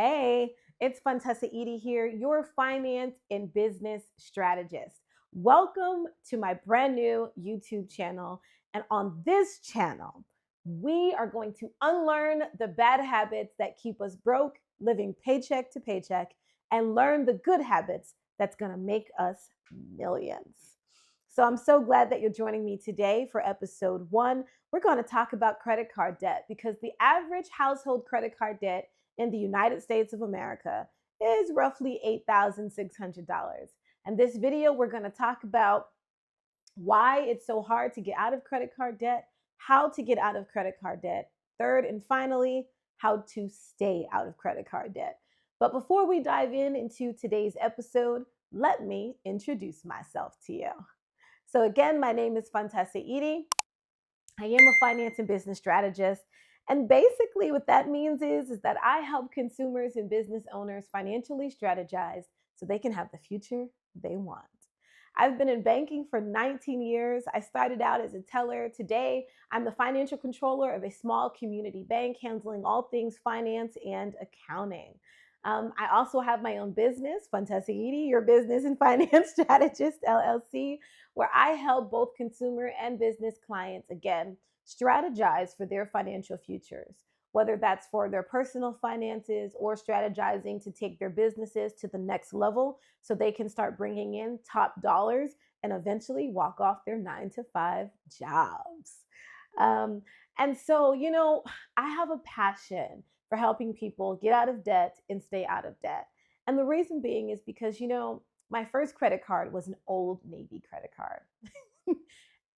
Hey, it's Fontessa Edie here, your finance and business strategist. Welcome to my brand new YouTube channel. And on this channel, we are going to unlearn the bad habits that keep us broke, living paycheck to paycheck, and learn the good habits that's going to make us millions. So I'm so glad that you're joining me today for episode 1. We're going to talk about credit card debt because the average household credit card debt in the United States of America is roughly $8,600. And this video, we're going to talk about why it's so hard to get out of credit card debt, how to get out of credit card debt, third and finally, how to stay out of credit card debt. But before we dive into today's episode, let me introduce myself to you. So again, my name is Fontessa Edie. I am a finance and business strategist. And basically what that means is that I help consumers and business owners financially strategize so they can have the future they want. I've been in banking for 19 years. I started out as a teller. Today, I'm the financial controller of a small community bank handling all things finance and accounting. I also have my own business, Fontessa Edie, your business and finance strategist, LLC, where I help both consumer and business clients, again, strategize for their financial futures, whether that's for their personal finances or strategizing to take their businesses to the next level so they can start bringing in top dollars and eventually walk off their 9-to-5 jobs. Um, and so, I have a passion for helping people get out of debt and stay out of debt. And the reason being is because, my first credit card was an Old Navy credit card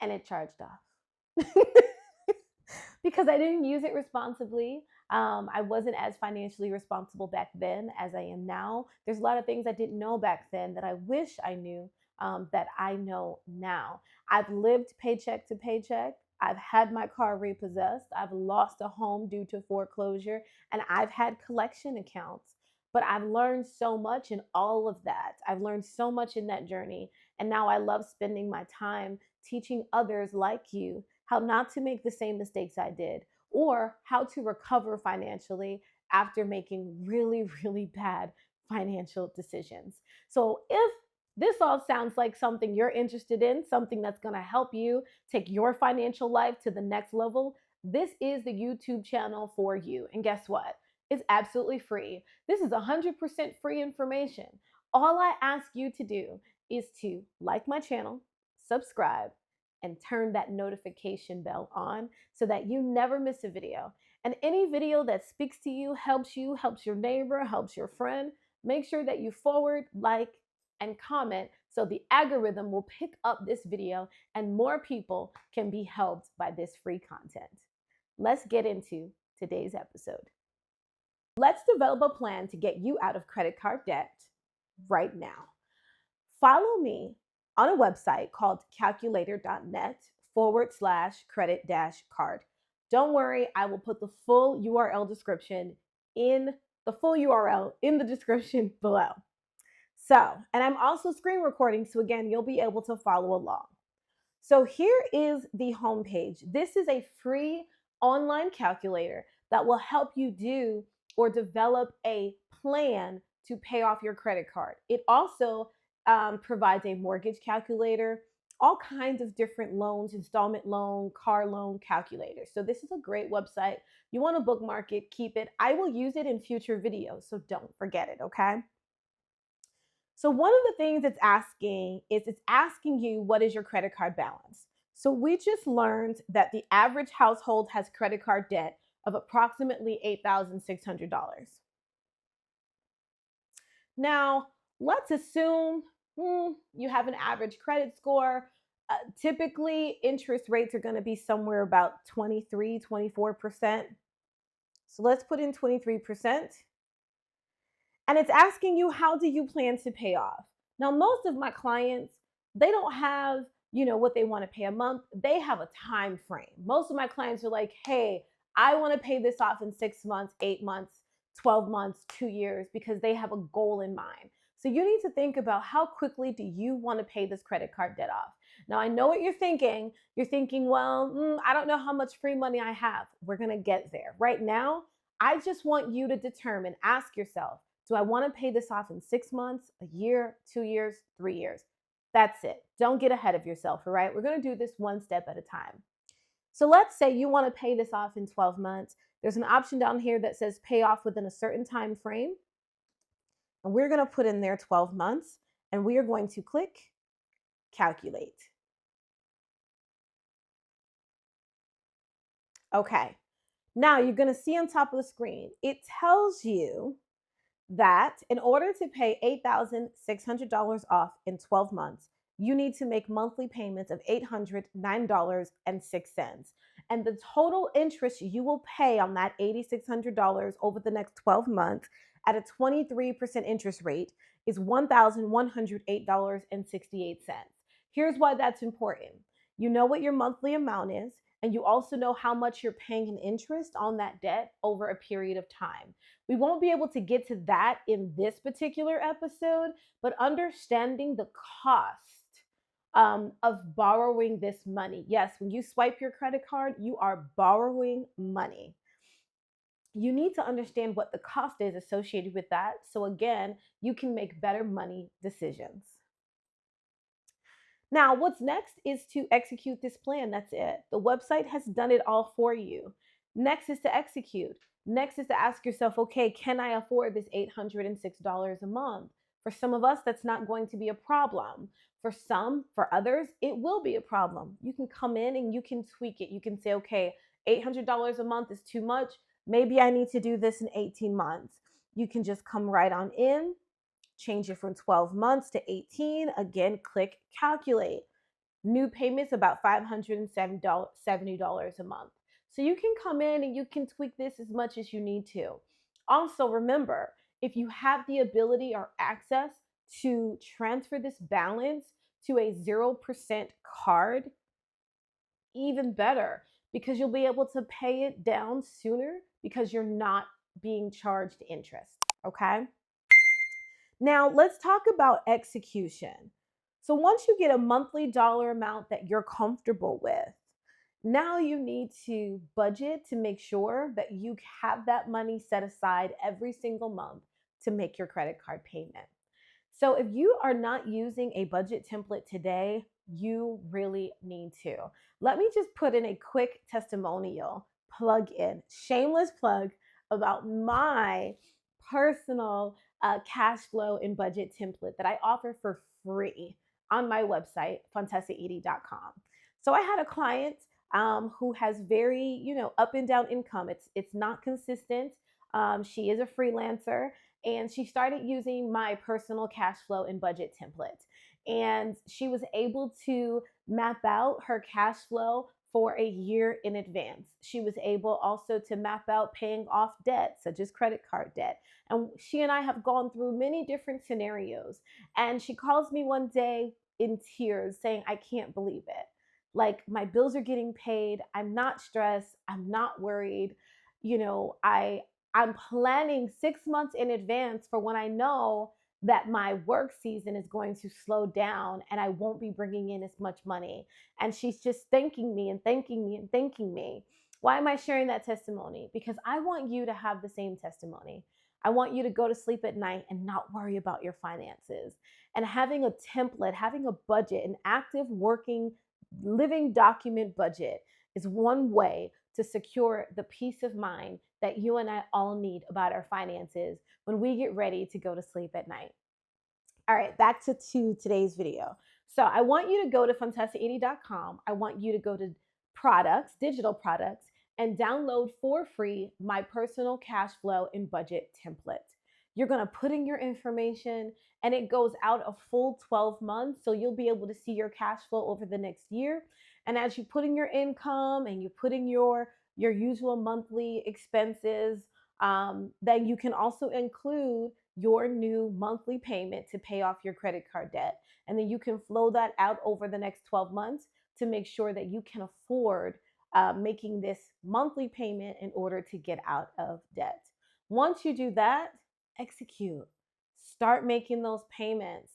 and it charged off because I didn't use it responsibly. I wasn't as financially responsible back then as I am now. There's a lot of things I didn't know back then that I wish I knew that I know now. I've lived paycheck to paycheck. I've had my car repossessed. I've lost a home due to foreclosure, and I've had collection accounts. But I've learned so much in all of that. I've learned so much in that journey. And now I love spending my time teaching others like you how not to make the same mistakes I did or how to recover financially after making really, really bad financial decisions. So if this all sounds like something you're interested in, something that's going to help you take your financial life to the next level, this is the YouTube channel for you. And guess what? It's absolutely free. This is 100% free information. All I ask you to do is to like my channel, subscribe, and turn that notification bell on so that you never miss a video. And any video that speaks to you, helps your neighbor, helps your friend, make sure that you forward, like, and comment so the algorithm will pick up this video and more people can be helped by this free content. Let's get into today's episode. Let's develop a plan to get you out of credit card debt right now. Follow me on a website called calculator.net/credit-card. Don't worry, I will put the full URL in the description below. So, and I'm also screen recording, so again, you'll be able to follow along. So here is the homepage. This is a free online calculator that will help you do or develop a plan to pay off your credit card. It also provides a mortgage calculator, all kinds of different loans, installment loan, car loan calculators. So this is a great website. You want to bookmark it, keep it. I will use it in future videos, so don't forget it, okay? So one of the things it's asking you, what is your credit card balance? So we just learned that the average household has credit card debt of approximately $8,600. Now, let's assume you have an average credit score. Typically, interest rates are going to be somewhere about 23-24%. So let's put in 23%. And it's asking you, how do you plan to pay off? Now, most of my clients, they don't have, what they want to pay a month. They have a time frame. Most of my clients are like, hey, I want to pay this off in 6 months, 8 months, 12 months, 2 years, because they have a goal in mind. So you need to think about, how quickly do you want to pay this credit card debt off? Now, I know what you're thinking. You're thinking, well, I don't know how much free money I have. We're going to get there. Right now, I just want you to determine, ask yourself, do I want to pay this off in 6 months, a year, 2 years, 3 years? That's it. Don't get ahead of yourself, all right? We're going to do this one step at a time. So let's say you want to pay this off in 12 months. There's an option down here that says pay off within a certain time frame. And we're going to put in there 12 months, and we are going to click calculate. Okay. Now you're going to see on top of the screen, it tells you that in order to pay $8,600 off in 12 months, you need to make monthly payments of $809.06. And the total interest you will pay on that $8,600 over the next 12 months at a 23% interest rate is $1,108.68. Here's why that's important. You know what your monthly amount is, and you also know how much you're paying in interest on that debt over a period of time. We won't be able to get to that in this particular episode, but understanding the cost of borrowing this money. Yes, when you swipe your credit card, you are borrowing money. You need to understand what the cost is associated with that. So again, you can make better money decisions. Now, what's next is to execute this plan. That's it. The website has done it all for you. Next is to execute. Next is to ask yourself, okay, can I afford this $806 a month? For some of us, that's not going to be a problem. For others, it will be a problem. You can come in and you can tweak it. You can say, okay, $800 a month is too much. Maybe I need to do this in 18 months. You can just come right on in, change it from 12 months to 18. Again, click calculate. New payments about $570 a month. So you can come in and you can tweak this as much as you need to. Also, remember, if you have the ability or access to transfer this balance to a 0% card, even better, because you'll be able to pay it down sooner because you're not being charged interest, okay? Now, let's talk about execution. So once you get a monthly dollar amount that you're comfortable with, now you need to budget to make sure that you have that money set aside every single month to make your credit card payment. So if you are not using a budget template today, you really need to. Let me just put in a quick testimonial plug in, shameless plug about my personal cash flow and budget template that I offer for free on my website, fontessaedie.com. So I had a client who has very, up and down income. It's not consistent. She is a freelancer, and she started using my personal cash flow and budget template. And she was able to map out her cash flow for a year in advance. She was able also to map out paying off debt, such as credit card debt. And she and I have gone through many different scenarios. And she calls me one day in tears saying, I can't believe it. Like, my bills are getting paid. I'm not stressed. I'm not worried. I'm planning 6 months in advance for when I know that my work season is going to slow down and I won't be bringing in as much money. And she's just thanking me and thanking me and thanking me. Why am I sharing that testimony? Because I want you to have the same testimony. I want you to go to sleep at night and not worry about your finances. And having a template, having a budget, an active working, living document budget is one way to secure the peace of mind that you and I all need about our finances when we get ready to go to sleep at night. All right, back to today's video. So I want you to go to fontessaedie.com. I want you to go to products, digital products, and download for free my personal cash flow and budget template. You're going to put in your information, and it goes out a full 12 months. So you'll be able to see your cash flow over the next year. And as you put in your income and you put in your usual monthly expenses, then you can also include your new monthly payment to pay off your credit card debt. And then you can flow that out over the next 12 months to make sure that you can afford making this monthly payment in order to get out of debt. Once you do that, execute. Start making those payments.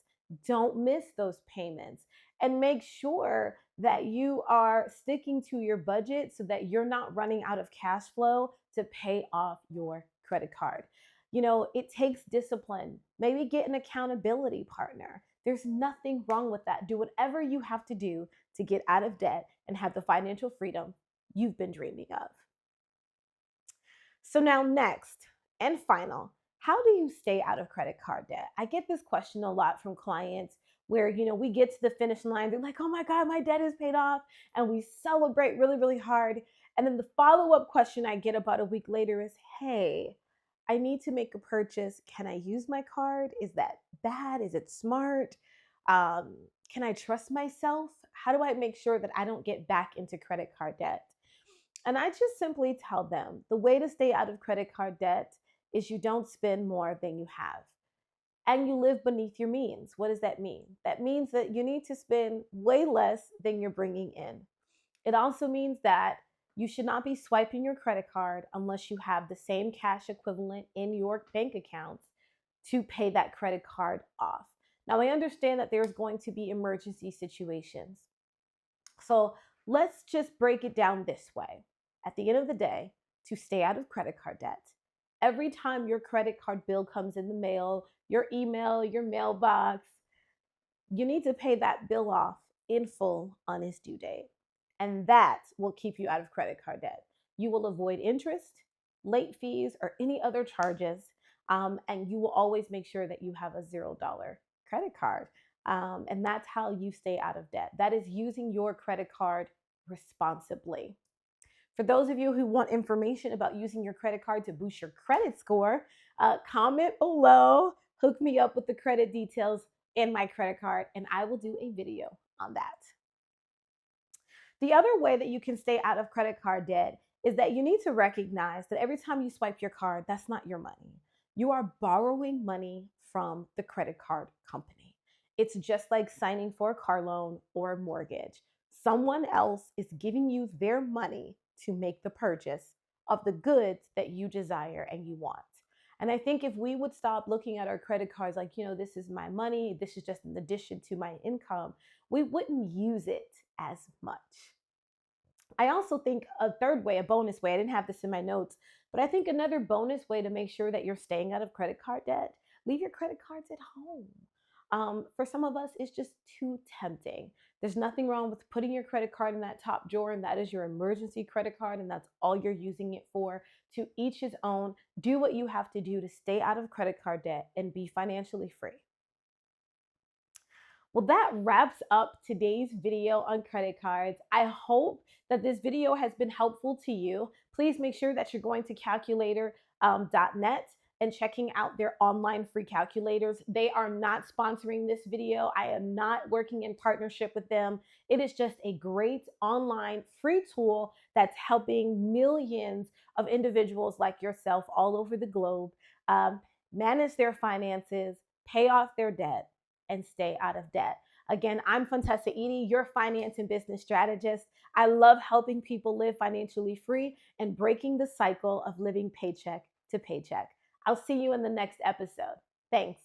Don't miss those payments. And make sure that you are sticking to your budget so that you're not running out of cash flow to pay off your credit card. It takes discipline. Maybe get an accountability partner. There's nothing wrong with that. Do whatever you have to do to get out of debt and have the financial freedom you've been dreaming of. So, now, next and final, how do you stay out of credit card debt? I get this question a lot from clients where, we get to the finish line. They're like, oh my God, my debt is paid off. And we celebrate really, really hard. And then the follow up question I get about a week later is, hey, I need to make a purchase. Can I use my card? Is that bad? Is it smart? Can I trust myself? How do I make sure that I don't get back into credit card debt? And I just simply tell them the way to stay out of credit card debt is you don't spend more than you have and you live beneath your means. What does that mean? That means that you need to spend way less than you're bringing in. It also means that you should not be swiping your credit card unless you have the same cash equivalent in your bank accounts to pay that credit card off. Now, I understand that there's going to be emergency situations. So let's just break it down this way. At the end of the day, to stay out of credit card debt, every time your credit card bill comes in the mail, your email, your mailbox, you need to pay that bill off in full on its due date. And that will keep you out of credit card debt. You will avoid interest, late fees, or any other charges. And you will always make sure that you have a $0 credit card. And that's how you stay out of debt. That is using your credit card responsibly. For those of you who want information about using your credit card to boost your credit score, comment below, hook me up with the credit details in my credit card, and I will do a video on that. The other way that you can stay out of credit card debt is that you need to recognize that every time you swipe your card, that's not your money. You are borrowing money from the credit card company. It's just like signing for a car loan or a mortgage. Someone else is giving you their money to make the purchase of the goods that you desire and you want. And I think if we would stop looking at our credit cards like, this is my money, this is just an addition to my income, we wouldn't use it as much. I also think a third way, a bonus way, I didn't have this in my notes, but I think another bonus way to make sure that you're staying out of credit card debt, leave your credit cards at home. For some of us, it's just too tempting. There's nothing wrong with putting your credit card in that top drawer, and that is your emergency credit card, and that's all you're using it for. To each his own. Do what you have to do to stay out of credit card debt and be financially free. Well, that wraps up today's video on credit cards. I hope that this video has been helpful to you. Please make sure that you're going to calculator.net and checking out their online free calculators. They are not sponsoring this video. I am not working in partnership with them. It is just a great online free tool that's helping millions of individuals like yourself all over the globe manage their finances, pay off their debt, and stay out of debt. Again, I'm Fontessa Edie, your finance and business strategist. I love helping people live financially free and breaking the cycle of living paycheck to paycheck. I'll see you in the next episode. Thanks.